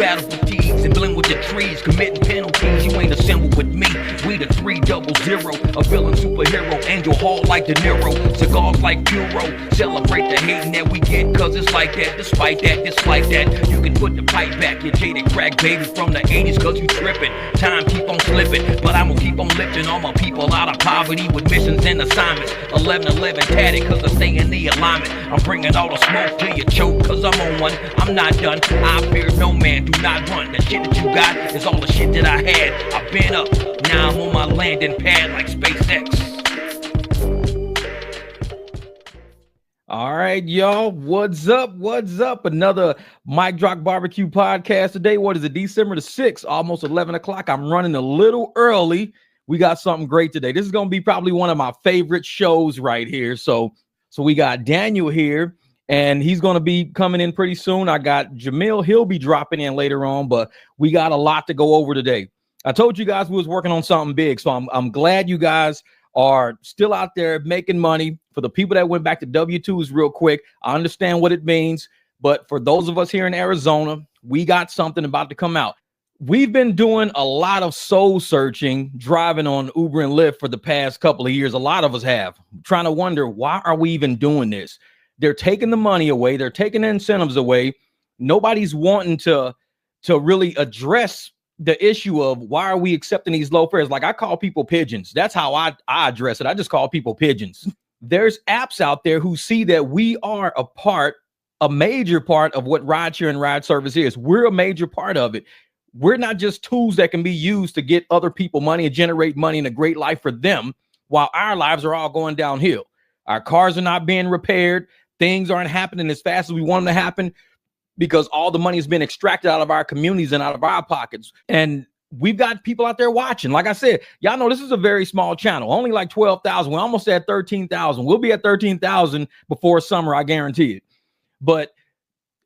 battle fatigues and blend with the trees, committing penalties. You ain't assembled with me. We the 300, a villain superhero, Angel Hall like De Niro, cigars like Puro. Celebrate the hating that we get, cause it's like that. Despite that, dislike that. You can put the pipe back, you jaded crack baby from the 80s, cause you tripping. Time keep on slipping, but I'ma keep on lifting all my people out of poverty with missions and assignments. 11-11 tatted, cause I stay in the alignment. I'm bringing all the smoke till you choke, cause I'm on one. I'm not done, I fear no man, do not run. The shit that you got is all the shit that I had. I've been up, now I'm on my landing pad like SpaceX. All right, y'all. What's up? What's up? Another Mic Drop Barbecue podcast today. What is it? December the 6th, almost 11 o'clock. I'm running a little early. We got something great today. This is going to be probably one of my favorite shows right here. So we got Daniel here, and he's going to be coming in pretty soon. I got Jamil. He'll be dropping in later on, but we got a lot to go over today. I told you guys we was working on something big, so I'm glad you guys are still out there making money. For the people that went back to W-2s real quick, I understand what it means, but for those of us here in Arizona, we got something about to come out. We've been doing a lot of soul searching, driving on Uber and Lyft for the past couple of years. A lot of us have, trying to wonder, why are we even doing this? They're taking the money away. They're taking the incentives away. Nobody's wanting to really address the issue of why are we accepting these low fares? Like, I call people pigeons. That's how I address it. I just call people pigeons. There's apps out there who see that we are a major part of what rideshare and ride service is. We're a major part of it. We're not just tools that can be used to get other people money and generate money and a great life for them while our lives are all going downhill. Our cars are not being repaired. Things aren't happening as fast as we want them to happen because all the money has been extracted out of our communities and out of our pockets. And we've got people out there watching. Like I said, y'all know this is a very small channel, only like 12,000. We're almost at 13,000. We'll be at 13,000 before summer, I guarantee it. But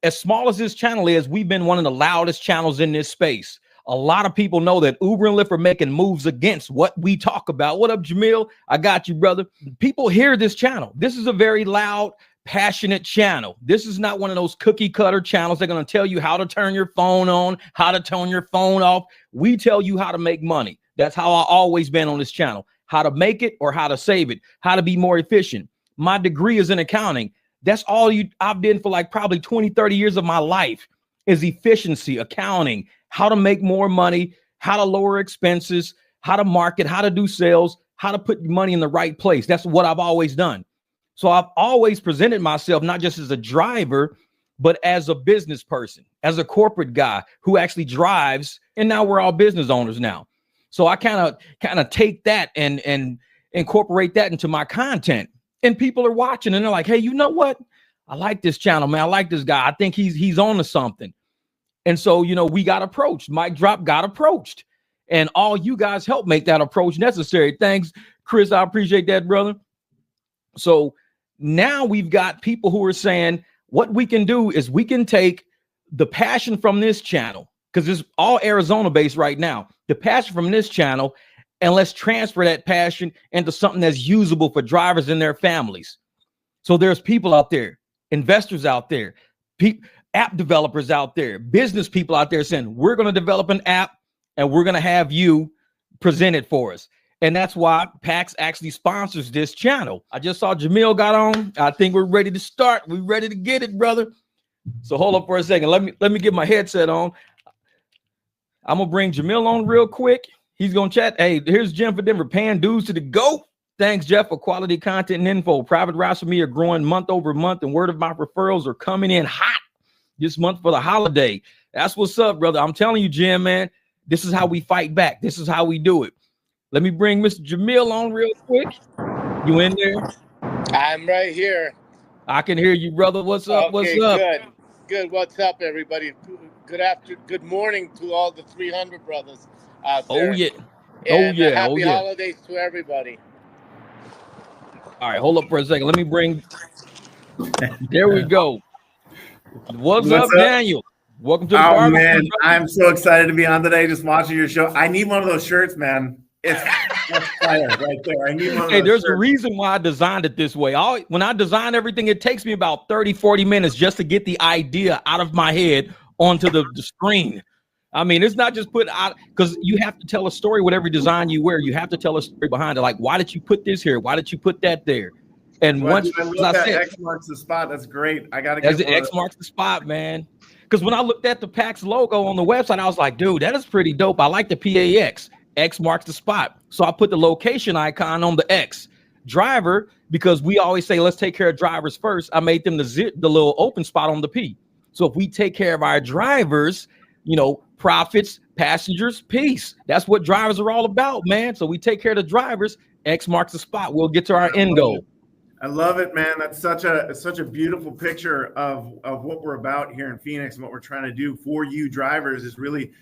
as small as this channel is, we've been one of the loudest channels in this space. A lot of people know that Uber and Lyft are making moves against what we talk about. What up, Jamil? I got you, brother. People hear this channel. This is a very loud, passionate channel. This is not one of those cookie cutter channels. They're going to tell you how to turn your phone on, how to turn your phone off. We tell you how to make money. That's how I always been on this channel. How to make it or how to save it, how to be more efficient. My degree is in accounting. That's all I've been for like probably 20, 30 years of my life is efficiency, accounting, how to make more money, how to lower expenses, how to market, how to do sales, how to put money in the right place. That's what I've always done. So I've always presented myself not just as a driver, but as a business person, as a corporate guy who actually drives. And now we're all business owners now. So I kind of take that and incorporate that into my content. And people are watching and they're like, hey, you know what? I like this channel, man. I like this guy. I think he's on to something. And so, we got approached. Mic Drop got approached. And all you guys helped make that approach necessary. Thanks, Chris. I appreciate that, brother. So now we've got people who are saying what we can do is we can take the passion from this channel, because it's all Arizona based right now, the passion from this channel, and let's transfer that passion into something that's usable for drivers and their families. So there's people out there, investors out there, app developers out there, business people out there saying, we're going to develop an app and we're going to have you present it for us. And that's why PAX actually sponsors this channel. I just saw Jamil got on. I think we're ready to start. We're ready to get it, brother. So hold up for a second. Let me get my headset on. I'm going to bring Jamil on real quick. He's going to chat. Hey, here's Jim for Denver, paying dues to the GOAT. Thanks, Jeff, for quality content and info. Private rides for me are growing month over month, and word of mouth referrals are coming in hot this month for the holiday. That's what's up, brother. I'm telling you, Jim, man, this is how we fight back. This is how we do it. Let me bring Mr. Jamil on real quick. You in there? I'm right here. I can hear you, brother. What's up? Okay, What's up? Good. What's up, everybody? Good morning to all the 300 brothers out there. Oh, yeah. And happy holidays to everybody. All right, hold up for a second. Let me bring. There we go. What's up, Daniel? Welcome to the barbecue. Man, I'm so excited to be on today. Just watching your show. I need one of those shirts, man. It's fire right there. I need one of those there's shirts. a reason why I designed it this way. When I design everything, it takes me about 30, 40 minutes just to get the idea out of my head onto the screen. I mean, it's not just put out because you have to tell a story with every design you wear. You have to tell a story behind it. Like, why did you put this here? Why did you put that there? And Well, once, dude, I as love I that said, X marks the spot. That's great. I got to as get the one X marks the spot, man. Because when I looked at the PAX logo on the website, I was like, dude, that is pretty dope. I like the PAX. X marks the spot. So I put the location icon on the X. Driver, because we always say, let's take care of drivers first. I made them the little open spot on the P. So if we take care of our drivers, you know, profits, passengers, peace. That's what drivers are all about, man. So we take care of the drivers. X marks the spot. We'll get to our end goal. I love it, man. That's such a beautiful picture of what we're about here in Phoenix, and what we're trying to do for you drivers is really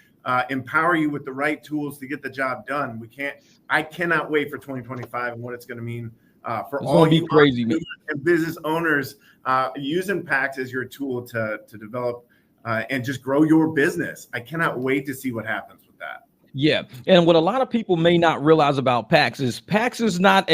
empower you with the right tools to get the job done. I cannot wait for 2025 and what it's going to mean for all you crazy, man. And business owners using PAX as your tool to develop and just grow your business. I cannot wait to see what happens with that. Yeah, and what a lot of people may not realize about PAX is not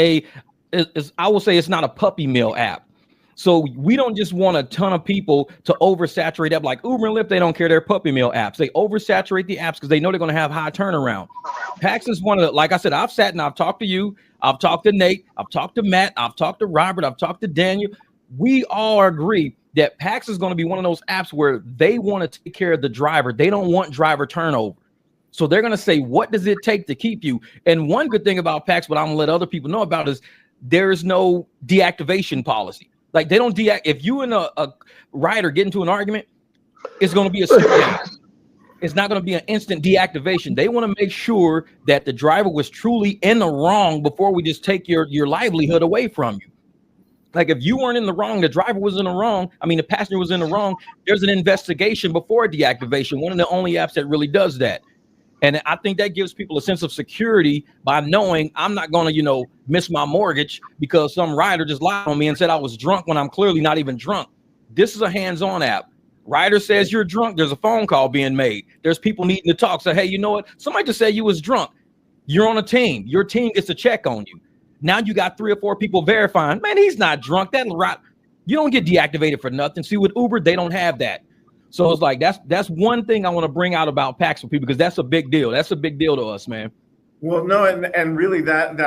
I will say it's not a puppy mill app. So we don't just want a ton of people to oversaturate up like Uber and Lyft. They don't care. They're puppy mill apps. They oversaturate the apps because they know they're going to have high turnaround. PAX is one of the, like I said, I've sat and I've talked to you. I've talked to Nate. I've talked to Matt. I've talked to Robert. I've talked to Daniel. We all agree that PAX is going to be one of those apps where they want to take care of the driver. They don't want driver turnover. So they're going to say, what does it take to keep you? And one good thing about PAX, what I'm going to let other people know about is there is no deactivation policy. Like they don't if you and a rider get into an argument, it's going to be a sit down. It's not going to be an instant deactivation. They want to make sure that the driver was truly in the wrong before we just take your livelihood away from you. Like if you weren't in the wrong, the driver was in the wrong. I mean, the passenger was in the wrong. There's an investigation before deactivation. One of the only apps that really does that. And I think that gives people a sense of security by knowing I'm not going to, miss my mortgage because some rider just lied on me and said I was drunk when I'm clearly not even drunk. This is a hands-on app. Rider says you're drunk. There's a phone call being made. There's people needing to talk. So, hey, you know what? Somebody just said you was drunk. You're on a team. Your team gets to check on you. Now you got 3 or 4 people verifying, man, he's not drunk. You don't get deactivated for nothing. See, with Uber, they don't have that. So it's like that's one thing I want to bring out about PAX for people because that's a big deal. That's a big deal to us, man. Well, no, and really that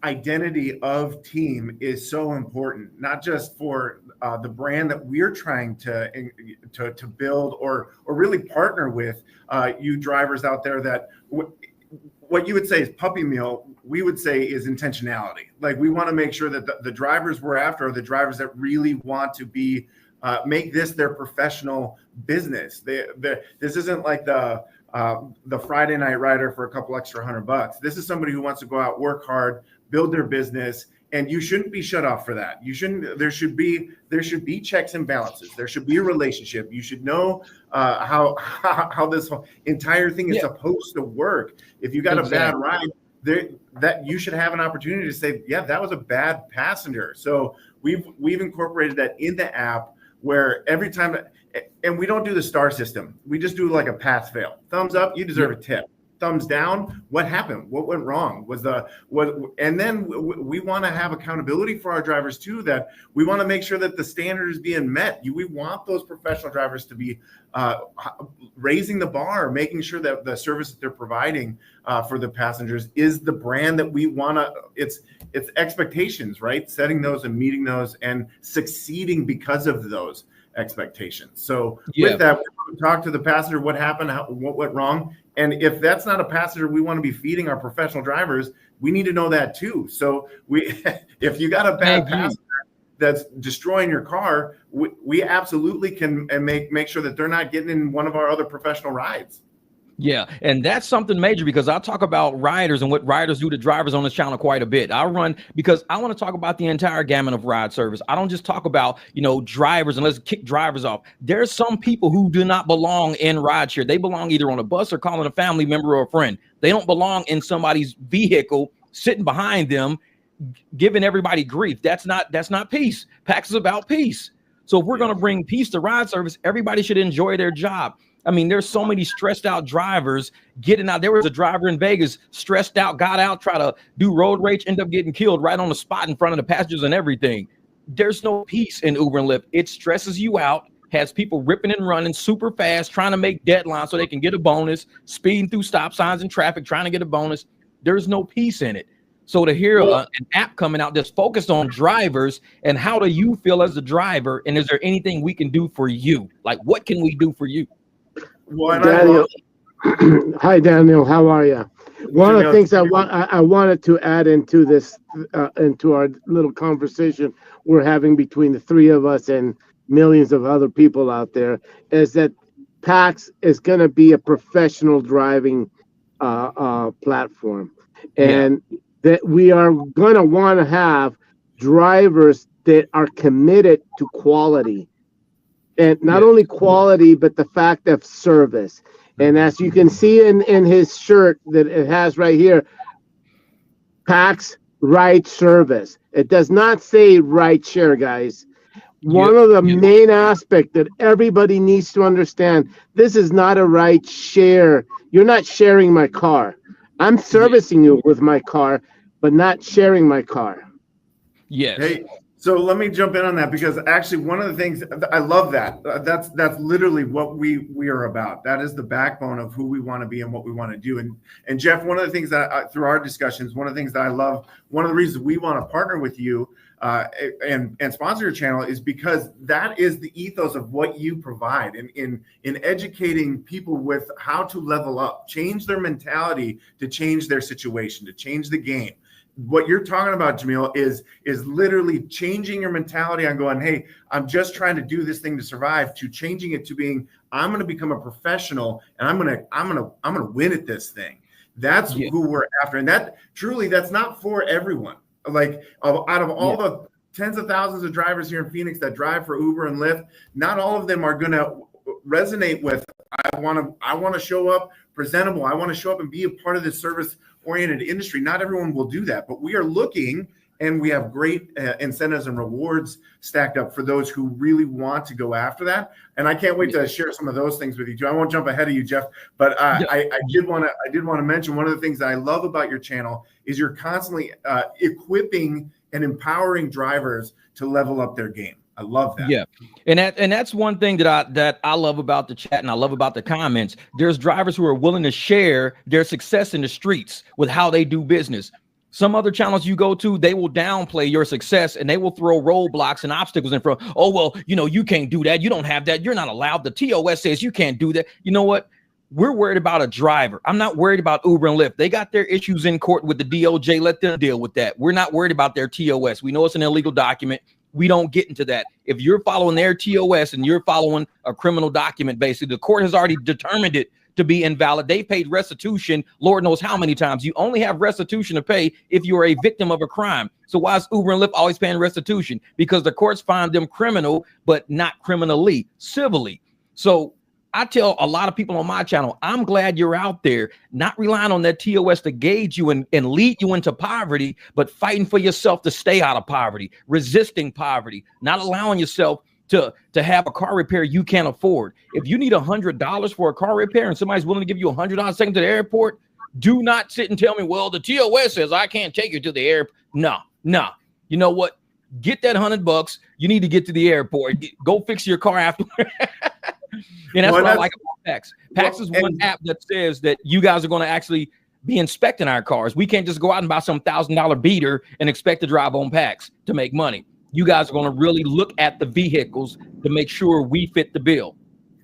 identity of team is so important, not just for the brand that we're trying to build or really partner with you drivers out there. That what you would say is puppy mill, we would say is intentionality. Like we want to make sure that the drivers we're after are the drivers that really want to be make this their professional business. This isn't like the Friday night rider for a couple extra $100. This is somebody who wants to go out, work hard, build their business, and you shouldn't be shut off for that. You shouldn't. There should be checks and balances. There should be a relationship. You should know how this entire thing is supposed to work. If you got a bad ride, that you should have an opportunity to say, yeah, that was a bad passenger. So we've incorporated that in the app where every time, and we don't do the star system. We just do like a pass fail. Thumbs up, you deserve a tip. Thumbs down, what happened? What went wrong? And then we want to have accountability for our drivers too, that we want to make sure that the standard is being met. We want those professional drivers to be raising the bar, making sure that the service that they're providing for the passengers is the brand that we want to, it's expectations, right? Setting those and meeting those and succeeding because of those expectations. So with that, we talk to the passenger, what happened, what went wrong. And if that's not a passenger we want to be feeding our professional drivers, we need to know that too. So if you got a bad passenger that's destroying your car, we absolutely can make sure that they're not getting in one of our other professional rides. Yeah, and that's something major because I talk about riders and what riders do to drivers on this channel quite a bit. I run because I want to talk about the entire gamut of ride service. I don't just talk about, drivers and let's kick drivers off. There's some people who do not belong in rideshare. They belong either on a bus or calling a family member or a friend. They don't belong in somebody's vehicle sitting behind them, giving everybody grief. That's not peace. PAX is about peace. So if we're going to bring peace to ride service, everybody should enjoy their job. I mean, there's so many stressed out drivers getting out. There was a driver in Vegas, stressed out, got out, try to do road rage, end up getting killed right on the spot in front of the passengers and everything. There's no peace in Uber and Lyft. It stresses you out. has people ripping and running super fast, trying to make deadlines so they can get a bonus, speeding through stop signs and traffic, trying to get a bonus. There's no peace in it. So to hear an app coming out that's focused on drivers, and how do you feel as a driver? And is there anything we can do for you? Like, what can we do for you? Well, Daniel, hi Daniel, how are you? One of the things I wanted to add into this, into our little conversation we're having between the three of us and millions of other people out there, is that PAX is going to be a professional driving platform, and that we are going to want to have drivers that are committed to quality, and not only quality, but the fact of service. And as you can see in his shirt that it has right here, PAX Rideservice. It does not say rideshare, guys. One of the main aspects that everybody needs to understand, this is not a ride share. You're not sharing my car. I'm servicing you with my car, but not sharing my car. Yes. Hey, so let me jump in on that, because actually one of the things I love that that's literally what we are about. That is the backbone of who we want to be and what we want to do. And Jeff, one of the things that through our discussions, one of the things that I love, one of the reasons we want to partner with you and sponsor your channel is because that is the ethos of what you provide in educating people with how to level up, change their mentality, to change their situation, to change the game. What you're talking about, Jamil, is literally changing your mentality on going, hey, I'm just trying to do this thing to survive, to changing it to being, I'm going to become a professional and I'm going to win at this thing. That's who we're after. And that truly, that's not for everyone. Like out of all the tens of thousands of drivers here in Phoenix that drive for Uber and Lyft, not all of them are going to resonate with, I want to show up presentable. I want to show up and be a part of this service-oriented industry. Not everyone will do that, but we are looking, and we have great incentives and rewards stacked up for those who really want to go after that. And I can't wait to share some of those things with you too. I won't jump ahead of you, Jeff, but I did want to mention one of the things that I love about your channel is you're constantly equipping and empowering drivers to level up their game. I love that. Yeah. And that's one thing that I love about the chat, and I love about the comments. There's drivers who are willing to share their success in the streets with how they do business. Some other channels you go to, they will downplay your success and they will throw roadblocks and obstacles in front. Oh, well, you can't do that. You don't have that. You're not allowed. The TOS says you can't do that. You know what? We're worried about a driver. I'm not worried about Uber and Lyft. They got their issues in court with the DOJ. Let them deal with that. We're not worried about their TOS. We know it's an illegal document. We don't get into that. If you're following their TOS and you're following a criminal document, basically, the court has already determined it to be invalid. They paid restitution, Lord knows how many times. You only have restitution to pay if you are a victim of a crime. So why is Uber and Lyft always paying restitution? Because the courts find them criminal, but not criminally, civilly. So I tell a lot of people on my channel, I'm glad you're out there, not relying on that TOS to gauge you and lead you into poverty, but fighting for yourself to stay out of poverty, resisting poverty, not allowing yourself to have a car repair you can't afford. If you need $100 for a car repair and somebody's willing to give you $100 second to the airport, do not sit and tell me, well, the TOS says I can't take you to the airport. No. You know what? Get that $100. You need to get to the airport. Go fix your car afterward. And that's what I like about PAX. PAX is one app that says that you guys are going to actually be inspecting our cars. We can't just go out and buy some $1,000 beater and expect to drive on PAX to make money. You guys are going to really look at the vehicles to make sure we fit the bill.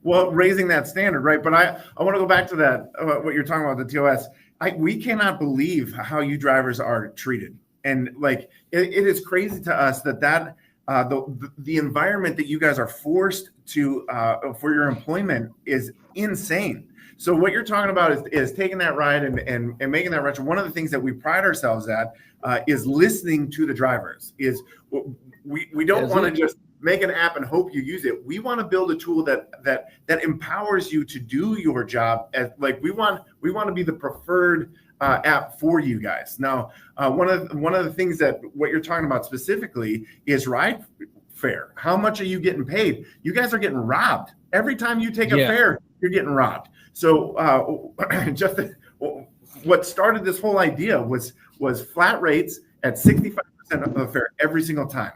Well, raising that standard, right? But I want to go back to that, what you're talking about, the TOS. We cannot believe how you drivers are treated. And like, it is crazy to us that the environment that you guys are forced to for your employment is insane. So what you're talking about is taking that ride and making that retro. One of the things that we pride ourselves at is listening to the drivers. We don't want to just make an app and hope you use it. We want to build a tool that empowers you to do your job. We want to be the preferred app for you guys. Now, one of the things that what you're talking about specifically is ride fare. How much are you getting paid? You guys are getting robbed. Every time you take a fare, you're getting robbed. So just what started this whole idea was flat rates at 65% of the fare every single time.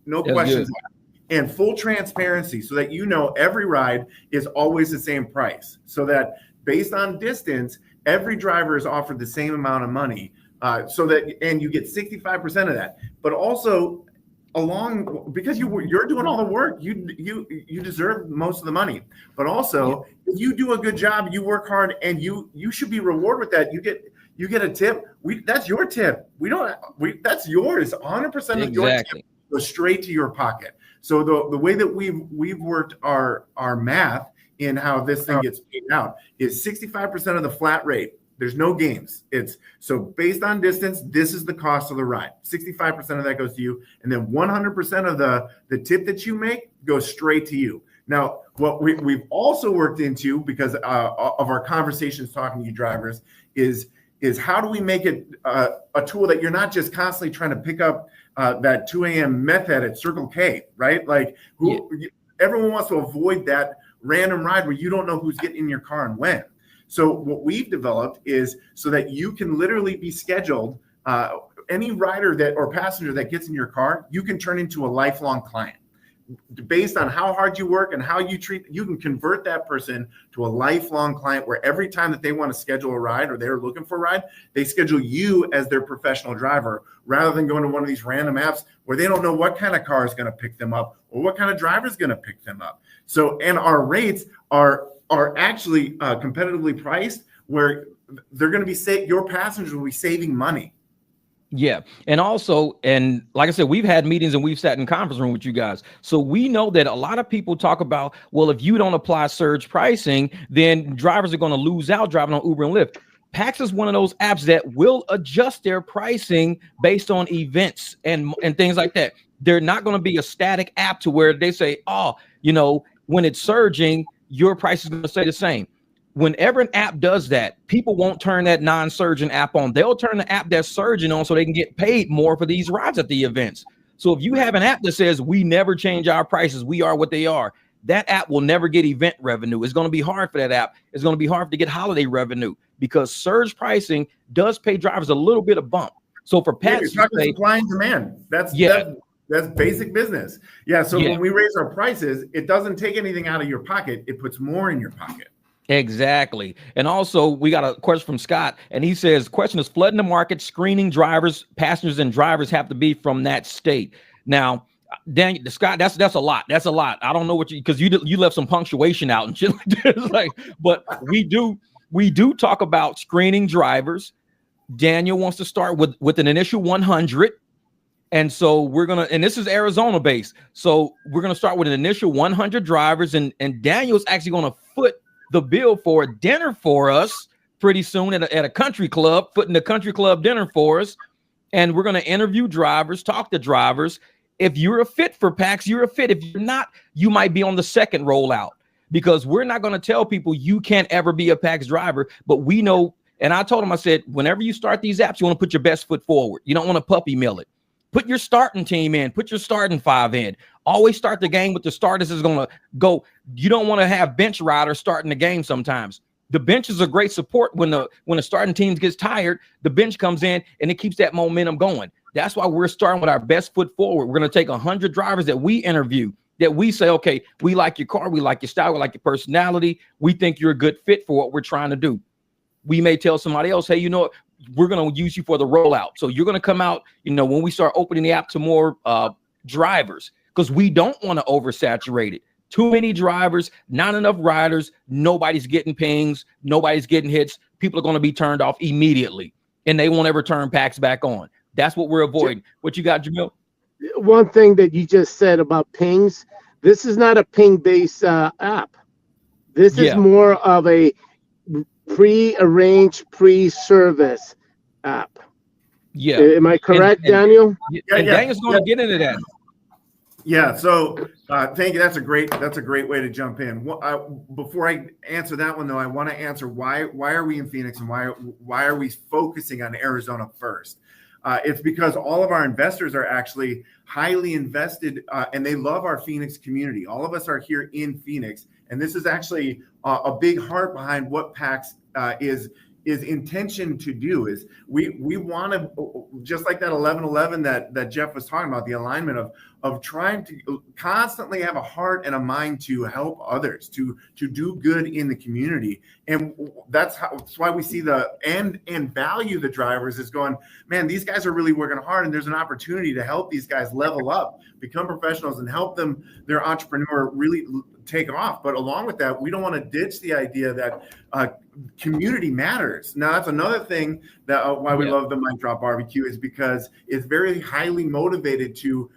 No questions. and full transparency so that you know every ride is always the same price. So that based on distance, every driver is offered the same amount of money. And you get 65% of that. But also because you're doing all the work, you deserve most of the money. But also, if you do a good job, you work hard, and you should be rewarded with that. You get a tip. That's your tip. That's yours. 100% of your tip goes straight to your pocket. So the way that we've worked our math in how this thing gets paid out is 65% of the flat rate. There's no games. So based on distance, this is the cost of the ride. 65% of that goes to you. And then 100% of the tip that you make goes straight to you. Now, what we've also worked into, because of our conversations talking to you drivers, is how do we make it a tool that you're not just constantly trying to pick up that 2 a.m. method at Circle K, right? Like everyone wants to avoid that random ride where you don't know who's getting in your car and when. So what we've developed is so that you can literally be scheduled. Any rider or passenger that gets in your car, you can turn into a lifelong client. Based on how hard you work and how you treat, you can convert that person to a lifelong client where every time that they want to schedule a ride or they're looking for a ride, they schedule you as their professional driver rather than going to one of these random apps where they don't know what kind of car is going to pick them up or what kind of driver is going to pick them up. So, and our rates are actually competitively priced where they're going to be your passengers will be saving money. Yeah. And also, and like I said, we've had meetings and we've sat in conference room with you guys. So we know that a lot of people talk about, well, if you don't apply surge pricing, then drivers are going to lose out driving on Uber and Lyft. PAX is one of those apps that will adjust their pricing based on events and things like that. They're not going to be a static app to where they say, oh, when it's surging, your price is going to stay the same. Whenever an app does that, people won't turn that non-surging app on. They'll turn the app that's surging on so they can get paid more for these rides at the events. So if you have an app that says we never change our prices, we are what they are, that app will never get event revenue. It's going to be hard for that app. It's going to be hard to get holiday revenue because surge pricing does pay drivers a little bit of bump. So for PAX, it's not supply and demand. That's basic business. Yeah. So when we raise our prices, it doesn't take anything out of your pocket. It puts more in your pocket. Exactly. And also we got a question from Scott and he says, question is flooding the market, screening drivers, passengers and drivers have to be from that state. Now, Daniel, Scott, that's a lot. That's a lot. I don't know what because you left some punctuation out and shit like this. But we do talk about screening drivers. Daniel wants to start with an initial 100. And so and this is Arizona based. So we're going to start with an initial 100 drivers and Daniel's actually going to foot the bill for a dinner for us pretty soon at a country club, footing the country club dinner for us. And we're going to interview drivers, talk to drivers. If you're a fit for PAX, you're a fit. If you're not, you might be on the second rollout because we're not going to tell people you can't ever be a PAX driver, but we know. And I told him, I said, whenever you start these apps, you want to put your best foot forward. You don't want to puppy mill it. Put your starting team in, put your starting 5 in. Always start the game with the starters is going to go. You don't want to have bench riders starting the game sometimes. The bench is a great support when the starting team gets tired, the bench comes in and it keeps that momentum going. That's why we're starting with our best foot forward. We're going to take 100 drivers that we interview, that we say, okay, we like your car, we like your style, we like your personality. We think you're a good fit for what we're trying to do. We may tell somebody else, hey, we're going to use you for the rollout. So you're going to come out, when we start opening the app to more drivers, because we don't want to oversaturate it. Too many drivers, not enough riders. Nobody's getting pings. Nobody's getting hits. People are going to be turned off immediately and they won't ever turn PAX back on. That's what we're avoiding. What you got, Jamil? One thing that you just said about pings, this is not a ping-based app. This is more of a pre-arranged, pre-service app. Yeah. Am I correct, Daniel? And Daniel's going to get into that. Yeah. So thank you. That's a great way to jump in. Before I answer that one, though, I want to answer why are we in Phoenix and why are we focusing on Arizona first? It's because all of our investors are actually highly invested and they love our Phoenix community. All of us are here in Phoenix. And this is actually a big heart behind what PAX is intention to do is we want to, just like that 11-11 that Jeff was talking about, the alignment of of trying to constantly have a heart and a mind to help others, to do good in the community. And that's why we see and value the drivers is going, man, these guys are really working hard, and there's an opportunity to help these guys level up, become professionals, and help them, their entrepreneur, really take off. But along with that, we don't want to ditch the idea that community matters. Now, that's another thing that why we love the Mic Drop Barbecue, is because it's very highly motivated to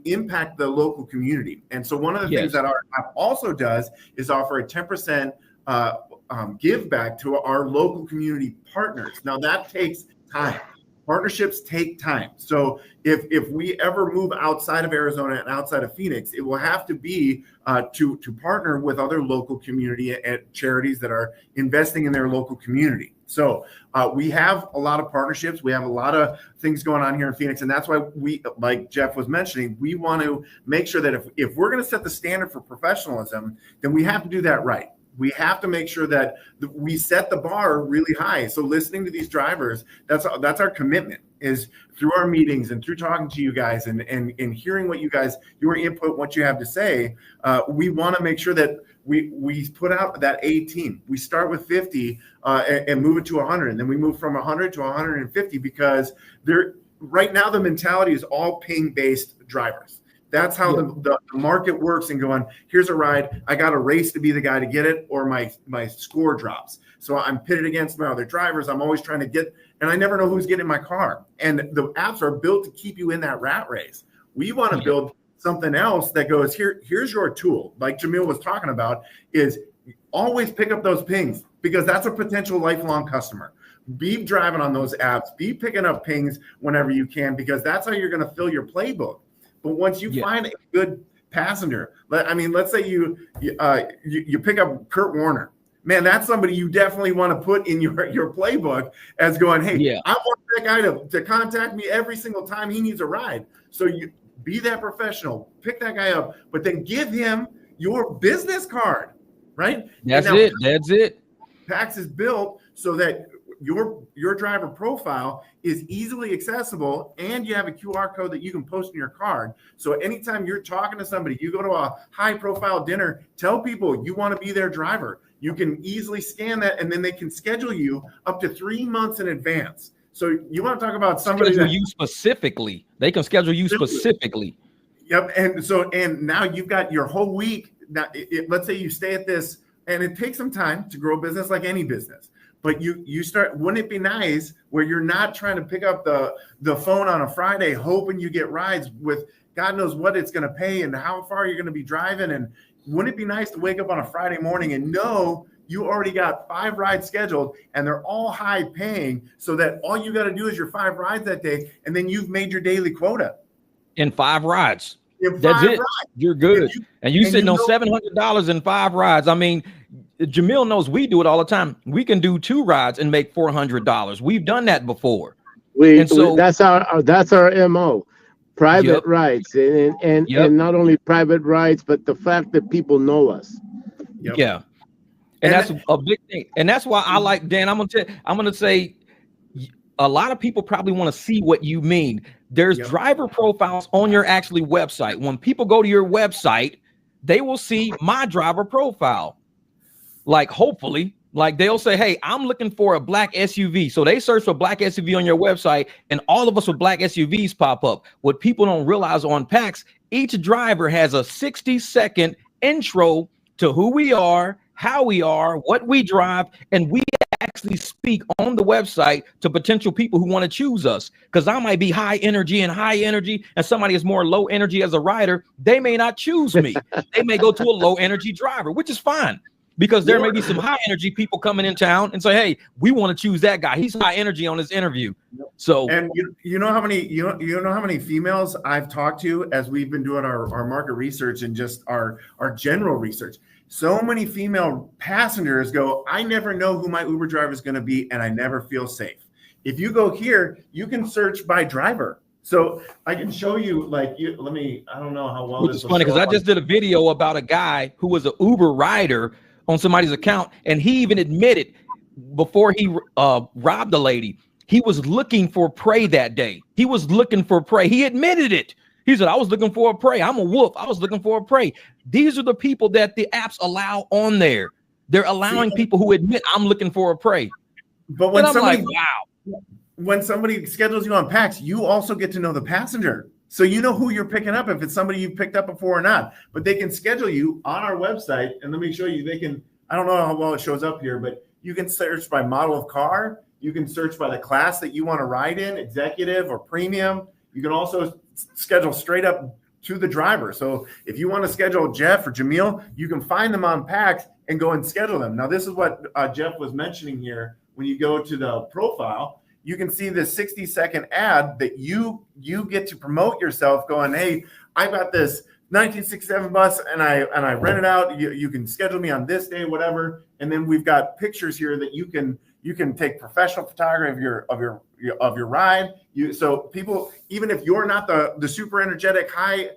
impact the local community. And so one of the things that our app also does is offer a 10% give back to our local community partners. Now, that takes time. Partnerships take time. So if we ever move outside of Arizona and outside of Phoenix, it will have to be to partner with other local community and charities that are investing in their local community. So we have a lot of partnerships. We have a lot of things going on here in Phoenix. And that's why we, like Jeff was mentioning, we want to make sure that if we're going to set the standard for professionalism, then we have to do that right. We have to make sure that we set the bar really high. So listening to these drivers, that's our commitment, is through our meetings and through talking to you guys and hearing what your input, what you have to say. We want to make sure that we put out that A team. We start with 50 and move it to 100, and then we move from 100 to 150, because right now the mentality is all ping-based drivers. That's how the market works, and going, here's a ride, I got a race to be the guy to get it, or my score drops. So I'm pitted against my other drivers. I'm always trying to get, and I never know who's getting my car. And the apps are built to keep you in that rat race. We want to build something else that goes, here's your tool. Like Jamil was talking about, is always pick up those pings, because that's a potential lifelong customer. Be driving on those apps, be picking up pings whenever you can, because that's how you're going to fill your playbook. But once you find a good passenger, let's say you pick up Kurt Warner, man, that's somebody you definitely want to put in your playbook as going, hey, I want that guy to contact me every single time he needs a ride. So you be that professional, pick that guy up, but then give him your business card, right? That's it. PAX is built so that your driver profile is easily accessible, and you have a QR code that you can post in your card. So anytime you're talking to somebody, you go to a high profile dinner, tell people you want to be their driver. You can easily scan that, and then they can schedule you up to 3 months in advance. So you want to talk about somebody that you specifically, they can schedule you specifically. Yep. And now you've got your whole week. Now, let's say you stay at this, and it takes some time to grow a business like any business. But you start, wouldn't it be nice where you're not trying to pick up the phone on a Friday hoping you get rides with God knows what it's going to pay and how far you're going to be driving? And wouldn't it be nice to wake up on a Friday morning and know you already got 5 rides scheduled, and they're all high paying, so that all you got to do is your 5 rides that day, and then you've made your daily quota. In 5 rides. That's it. Rides. You're good. And you sitting on $700 in 5 rides. I mean, Jamil knows we do it all the time. We can do 2 rides and make $400. We've done that before. That's our MO. Private rides, and not only private rides, but the fact that people know us. Yeah, and that's a big thing. And that's why I like, Dan. I'm gonna say, a lot of people probably want to see what you mean. There's driver profiles on your actually website. When people go to your website, they will see my driver profile. Like, hopefully, like they'll say, hey, I'm looking for a black SUV. So they search for black SUV on your website, and all of us with black SUVs pop up. What people don't realize on PAX, each driver has a 60-second intro to who we are, how we are, what we drive, and we actually speak on the website to potential people who want to choose us. Because I might be high energy, and somebody is more low energy as a rider. They may not choose me. They may go to a low energy driver, which is fine. Because there may be some high energy people coming in town and say, hey, we want to choose that guy. He's high energy on this interview. So, and you know how many females I've talked to as we've been doing our market research and just our general research. So many female passengers go, I never know who my Uber driver is going to be, and I never feel safe. If you go here, you can search by driver. So I can show you, I don't know how well this is funny, because I just did a video about a guy who was an Uber rider on somebody's account, and he even admitted before he robbed the lady, he was looking for prey that day. He was looking for prey. He admitted it. He said, I was looking for a prey. I'm a wolf. I was looking for a prey. These are the people that the apps allow on there. They're allowing people who admit I'm looking for a prey. But when somebody, like, wow. When somebody schedules you on PAX, you also get to know the passenger. So you know who you're picking up, if it's somebody you've picked up before or not. But they can schedule you on our website, and let me show you. They can, I don't know how well it shows up here, but you can search by model of car. You can search by the class that you want to ride in, executive or premium. You can also schedule straight up to the driver. So if you want to schedule Jeff or Jamil, you can find them on PAX and go and schedule them. Now, this is what Jeff was mentioning here. When you go to the profile, you can see this 60-second ad that you get to promote yourself going, hey, I got this 1967 bus and I rent it out. You can schedule me on this day, whatever. And then we've got pictures here that you can take professional photography of your ride. So people, even if you're not the super energetic, high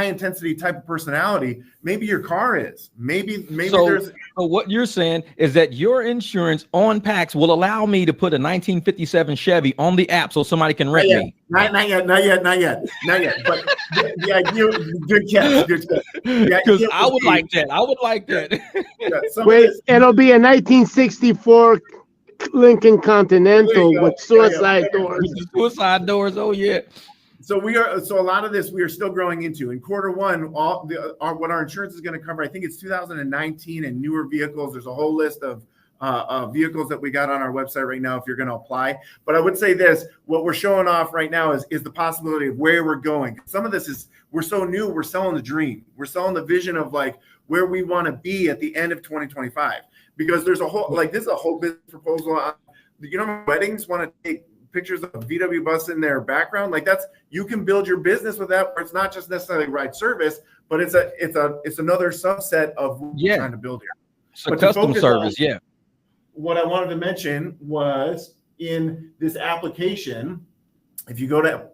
intensity type of personality, maybe your car is. Maybe so what you're saying is that your insurance on PAX will allow me to put a 1957 Chevy on the app so somebody can rent me. Not yet. But the idea, good catch. Because I would like that. Wait, it'll be a 1964 Lincoln Continental with suicide doors. Suicide doors. Oh yeah. So a lot of this we are still growing into. In quarter one, what our insurance is going to cover, I think it's 2019 and newer vehicles. There's a whole list of vehicles that we got on our website right now if you're going to apply. But I would say this, what we're showing off right now is the possibility of where we're going. Some of this is, we're so new, we're selling the dream. We're selling the vision of like where we want to be at the end of 2025. Because there's a whole, like this is a whole business proposal. Weddings want to take pictures of VW bus in their background. Like you can build your business with that, where it's not just necessarily Rideservice, but it's another subset of what we're trying to build here. It's a custom service, What I wanted to mention was in this application, if you go to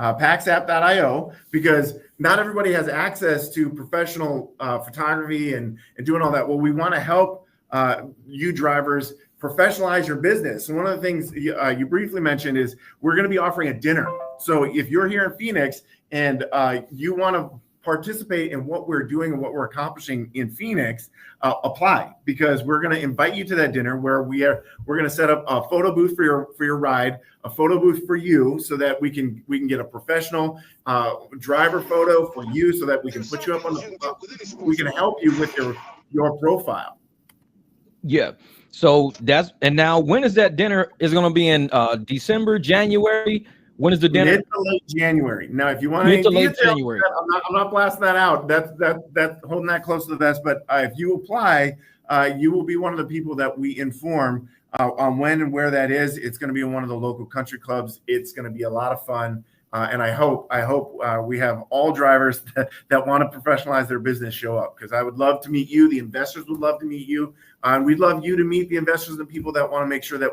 paxapp.io, because not everybody has access to professional photography and doing all that. Well, we want to help you drivers professionalize your business. And one of the things you briefly mentioned is we're going to be offering a dinner. So if you're here in Phoenix and you want to participate in what we're doing and what we're accomplishing in Phoenix, apply, because we're going to invite you to that dinner where we're going to set up a photo booth for your ride, a photo booth for you, so that we can get a professional driver photo for you, so that we can put you up on we can help you with your profile. Yeah. So and now when is that dinner? Is going to be in December, January? When is the dinner? Mid to late January. Now, if you want mid to late January, I'm not blasting that out. That's holding that close to the vest. But if you apply, you will be one of the people that we inform on when and where that is. It's going to be in one of the local country clubs. It's going to be a lot of fun. And I hope we have all drivers that want to professionalize their business show up, because I would love to meet you. The investors would love to meet you. And we'd love you to meet the investors and people that want to make sure that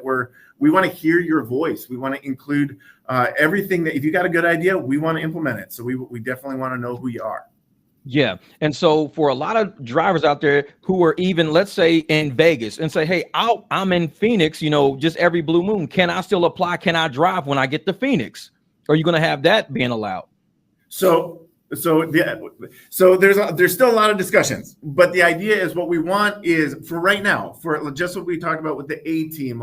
we want to hear your voice. We want to include everything that, if you got a good idea, we want to implement it. So we definitely want to know who you are. Yeah. And so for a lot of drivers out there who are even, let's say, in Vegas and say, hey, I'm in Phoenix, just every blue moon. Can I still apply? Can I drive when I get to Phoenix? Are you going to have that being allowed? So there's still a lot of discussions, but the idea is what we want is, for right now, for just what we talked about with the A team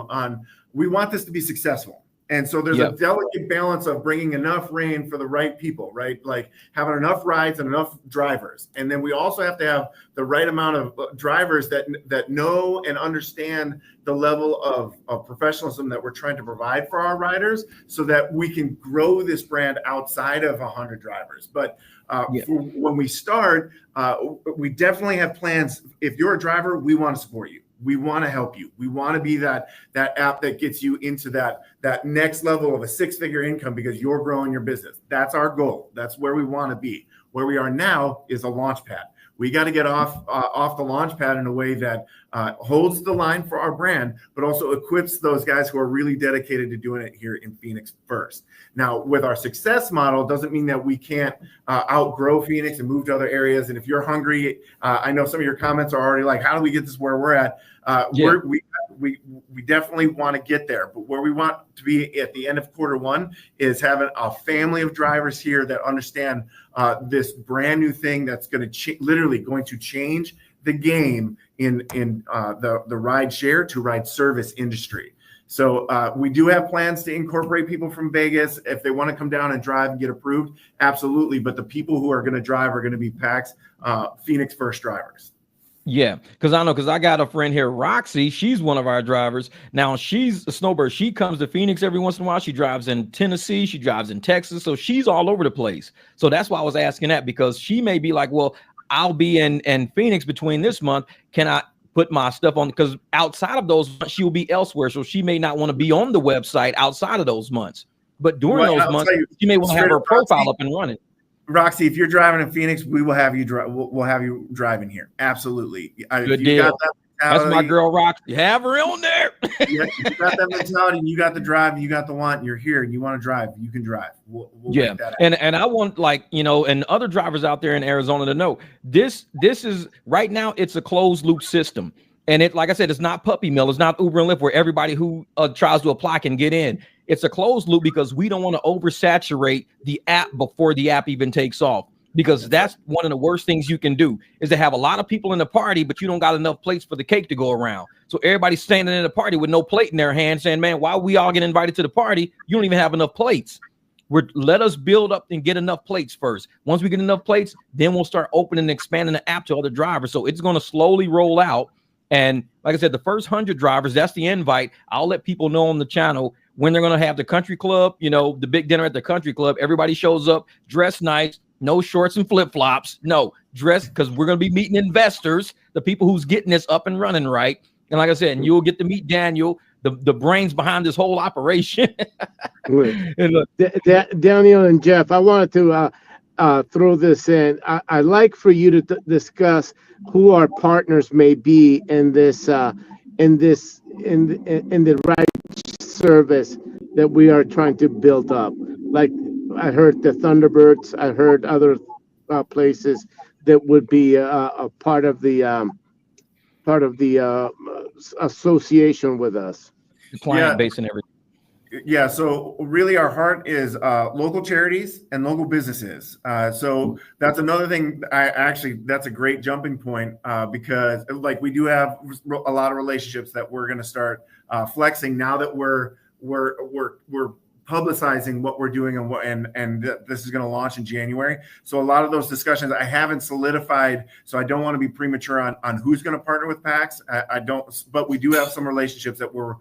we want this to be successful. And so there's a delicate balance of bringing enough rain for the right people, right? Like having enough rides and enough drivers. And then we also have to have the right amount of drivers that know and understand the level of professionalism that we're trying to provide for our riders, so that we can grow this brand outside of 100 drivers. But when we start, we definitely have plans. If you're a driver, we want to support you. We want to help you. We want to be that app that gets you into that next level of a six-figure income, because you're growing your business. That's our goal. That's where we want to be. Where we are now is a launch pad. We got to get off the launch pad in a way that holds the line for our brand, but also equips those guys who are really dedicated to doing it here in Phoenix first. Now, with our success model, doesn't mean that we can't outgrow Phoenix and move to other areas. And if you're hungry, I know some of your comments are already like, how do we get this where we're at? we definitely want to get there. But where we want to be at the end of quarter 1 is having a family of drivers here that understand this brand new thing that's going to literally going to change the game in the ride share to ride service industry. So we do have plans to incorporate people from Vegas if they want to come down and drive and get approved. Absolutely. But the people who are going to drive are going to be PAX Phoenix first drivers. Yeah, because I got a friend here, Roxy. She's one of our drivers. Now, she's a snowbird. She comes to Phoenix every once in a while. She drives in Tennessee. She drives in Texas. So she's all over the place. So that's why I was asking that, because she may be like, well, I'll be in Phoenix between this month. Can I put my stuff on? Because outside of those months, she will be elsewhere. So she may not want to be on the website outside of those months. But during those months, she may want to have her profile up and running. Roxy, if you're driving in Phoenix, we will have you drive. We'll have you driving here. Absolutely. Good deal. That's my girl, Roxy. You have her on there. You got that mentality. You got the drive. You got the want. And you're here, and you want to drive. You can drive. We'll make that happen. And I want, like, and other drivers out there in Arizona to know this is right now. It's a closed loop system, and it, like I said, it's not puppy mill. It's not Uber and Lyft where everybody who tries to apply can get in. It's a closed loop because we don't want to oversaturate the app before the app even takes off, because that's one of the worst things you can do is to have a lot of people in the party, but you don't got enough plates for the cake to go around. So everybody's standing in the party with no plate in their hand saying, man, why we all get invited to the party? You don't even have enough plates. Let us build up and get enough plates first. Once we get enough plates, then we'll start opening and expanding the app to other drivers. So it's going to slowly roll out. And like I said, the first 100 drivers, that's the invite. I'll let people know on the channel when they're going to have the country club, the big dinner at the country club. Everybody shows up, dress nice, no shorts and flip-flops. No, dress, because we're going to be meeting investors, the people who's getting this up and running right. And like I said, and you'll get to meet Daniel, the brains behind this whole operation. And look, Daniel and Jeff, I wanted to throw this in. I'd like for you to discuss who our partners may be in this in the ride service that we are trying to build up. Like I heard the Thunderbirds, I heard other places that would be a part of the association with us. the client base and everything. Yeah, so really our heart is local charities and local businesses. So that's another thing. That's a great jumping point because like we do have a lot of relationships that we're going to start flexing now that we're publicizing what we're doing and this is going to launch in January. So a lot of those discussions I haven't solidified, so I don't want to be premature on who's going to partner with PAX. I don't, but we do have some relationships that we're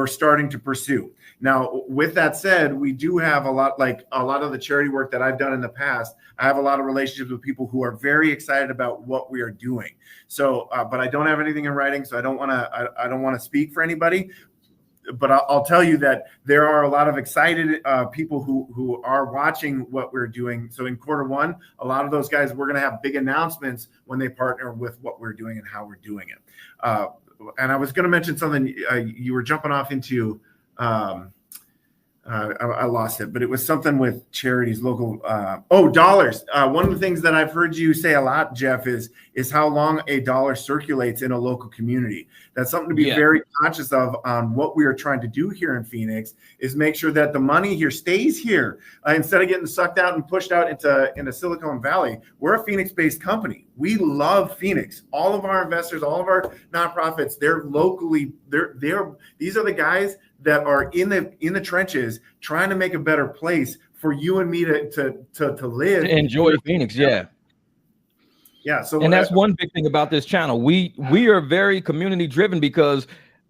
starting to pursue. Now, with that said, we do have a lot of the charity work that I've done in the past. I have a lot of relationships with people who are very excited about what we are doing. So, but I don't have anything in writing, so I don't want to speak for anybody. But I'll tell you that there are a lot of excited people who are watching what we're doing. So in Q1, a lot of those guys, we're going to have big announcements when they partner with what we're doing and how we're doing it. And I was going to mention something you were jumping off into. I lost it, but it was something with charities, local. Dollars. One of the things that I've heard you say a lot, Jeff, is how long a dollar circulates in a local community. That's something to be very conscious of on what we are trying to do here in Phoenix is make sure that the money here stays here instead of getting sucked out and pushed out into Silicon Valley. We're a Phoenix-based company. We love Phoenix. All of our investors, all of our nonprofits, they're locally. These are the guys that are in the trenches trying to make a better place for you and me to live. To enjoy Phoenix, yeah. So and that's one big thing about this channel. We are very community driven because